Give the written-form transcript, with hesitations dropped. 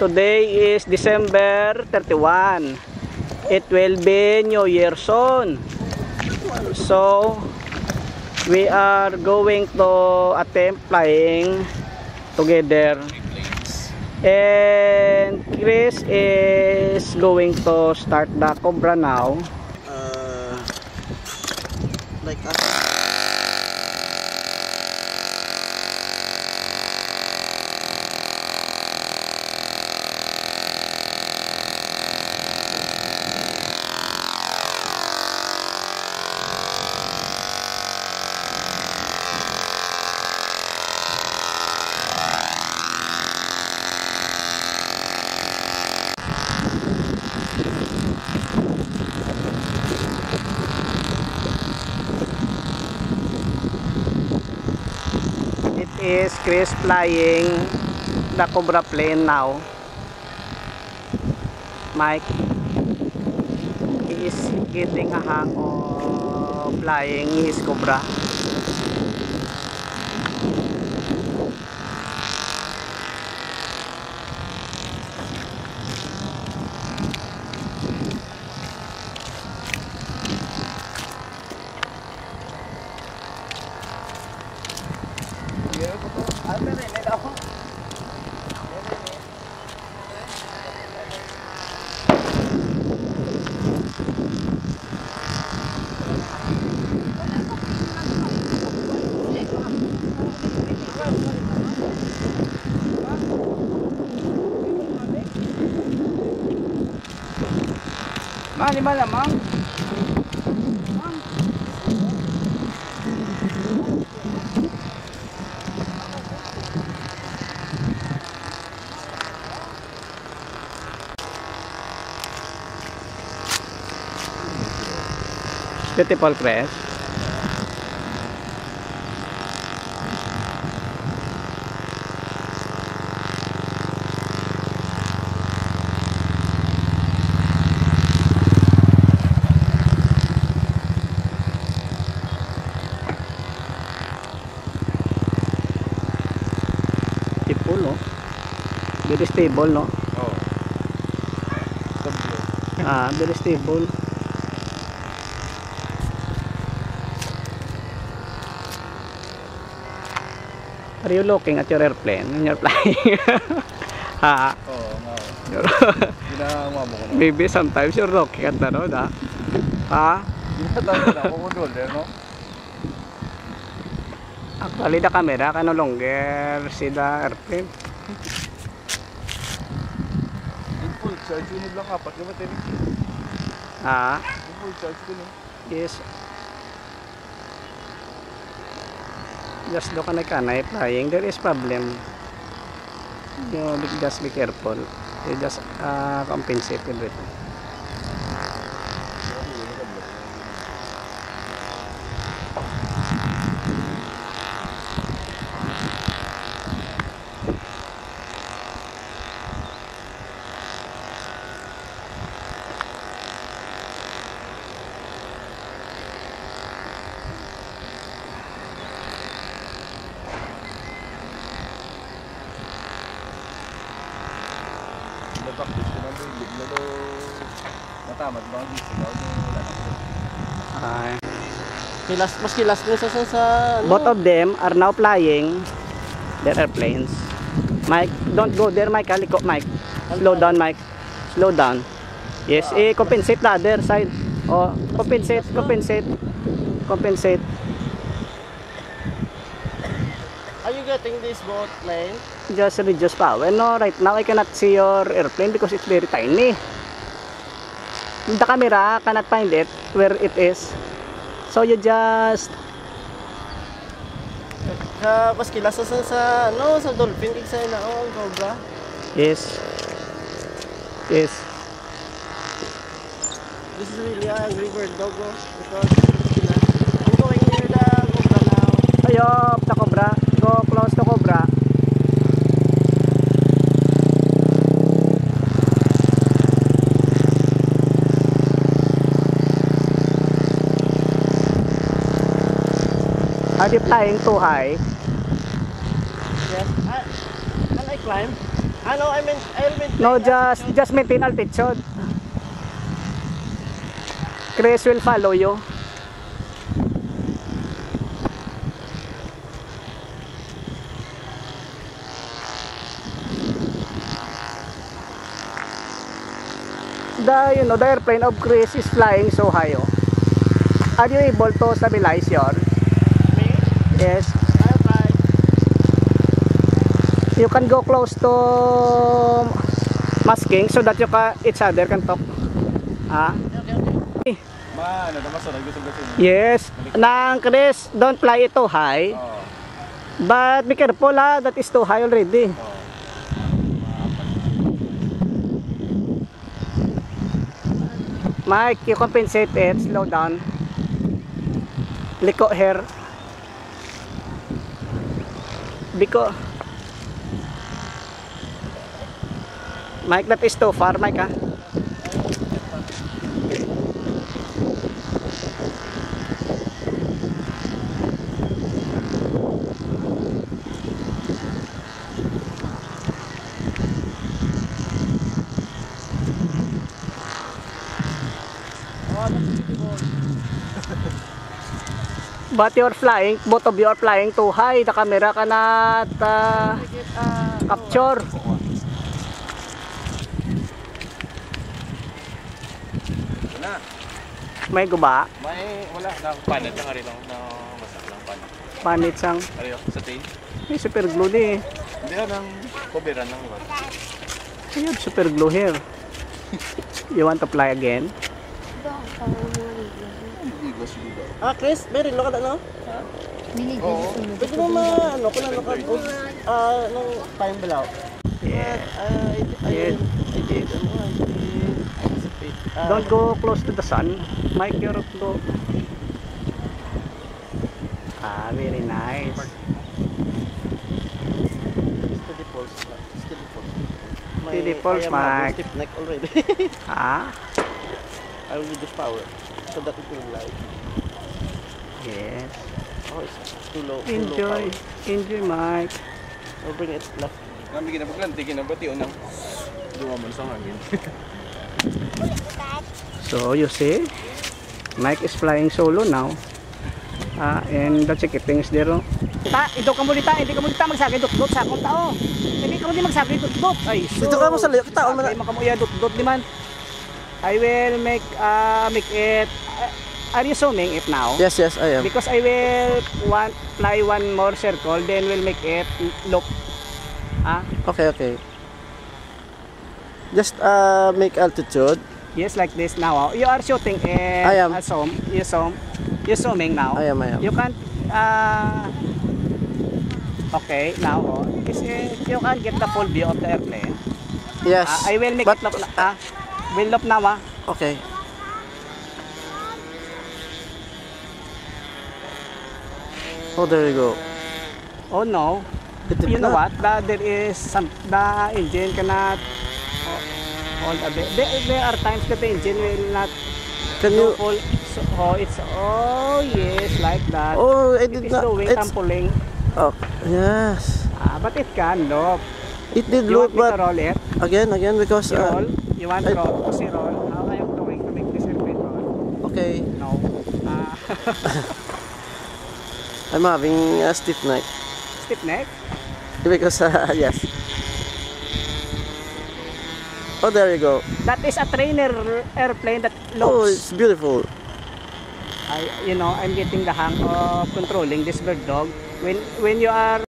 today is December 31. It will be New Year soon. So we are going to attempt flying together. And Chris is going to start the cobra now. Like us. Is Chris flying the cobra plane now. Mike is getting a hang of flying his cobra. Lima lamang. Beautiful Chris. No? Very stable, no? Oh. Very stable. Are you looking at your airplane when you're flying? Ha? Oo, nga. Ginagawa mo ko na. Maybe sometimes you're looking at the road, ha? Ha? Ginagawa na ako doon, no? Actually, the camera can no longer see the airplane. In full charge, yun lang apat yung battery. In full charge ko no? Yes. Just look at the flying. There is problem. You just be careful. You just compensate with it. Practice ko lang yung na do matamat ba ang dito daw Mas kilas nyo both of them are now flying their airplanes. Mike, don't go there, Mike. Haliko, Mike. Slow down, Mike. Slow down. Yes, compensate the other side. Oh, compensate. Are you getting this boat plane? Just reduce power. No, right now I cannot see your airplane because it's very tiny. The camera cannot find it where it is. So you just Mas kilas sa dolphin kig sa ang cobra. Yes. This is really a angry bird dog because I'm going near the cobra now. Ayop, the cobra. Go close to cobra. Are you flying too high? Yes. Can I climb? Ano, I'll maintain. No, just maintain altitude. Chris will follow you. The airplane of Chris is flying so high. Oh. Are you able to stabilize your? Me? Yes. I'll try. You can go close to masking so that each other can talk. Ah. Okay. Ano naman sa gusto. Yes. Nang Chris, don't fly it too high. Oh. But be careful that is too high already. Oh. Mike, you compensate it, slow down. Liko here. Mike, that is too far, Mike. Ah. But you're flying, both of you are flying too high. The camera cannot capture. Na. May guba. Wala na panit lang ari lang na masak lang panit. Panit sang. Ariyo sa tail. May super glue di. Hindi na nang koberan lang ba. Ayun, super glue here. You want to fly again? Chris, very low ka na, no? Ha? Oo. Pwede mo kung ano ka, nung time below. Yeah. I did. Don't go close to the sun. Mike, you're go. Ah, very nice. Steady pulse. Steady pulse, I am Mike. stiff neck already. Ah, I will reduce power so that it will glide. yes. Oh, it's too low. Enjoy, Mike. I'll bring it left. Kami kinapaglan tigin na bati unang duwa man sa hangin. So you see, Mike is flying solo now. And the chikiting is there. Ito ka muli ta, hindi ka muli ta magsabi dot sa akong tao. Hindi ka muli magsabi dot. Ay, so. Dito ka mo sa liyo, kita on man. Ay, makamuya dot di man. I will make it. Are you zooming it now? Yes, I am. Because I will fly one more circle, then we'll make it loop. Okay. Just make altitude. Yes, like this now. You are shooting and I am. You're zooming now. I am. You can't. Okay, now you can't get the full view of the airplane. Yes. I will make it loop. Will loop now. Okay. Oh, there you go. Oh no. You know what? There is the engine cannot hold a bit. There are times that the engine will not. Can you? Full, it's yes, like that. Oh, I did It is not. doing It's, tumbling. oh, yes. But it can loop. It did You look, want me to but roll it? again, because You roll? You want I- roll? Kasi roll. How I am going to make this airplane roll? okay, No. I'm having a stiff neck Stiff neck? because yes. Oh, there you go. That is a trainer airplane that Oh, looks. it's beautiful. I'm getting the hang of controlling this bird dog. When you are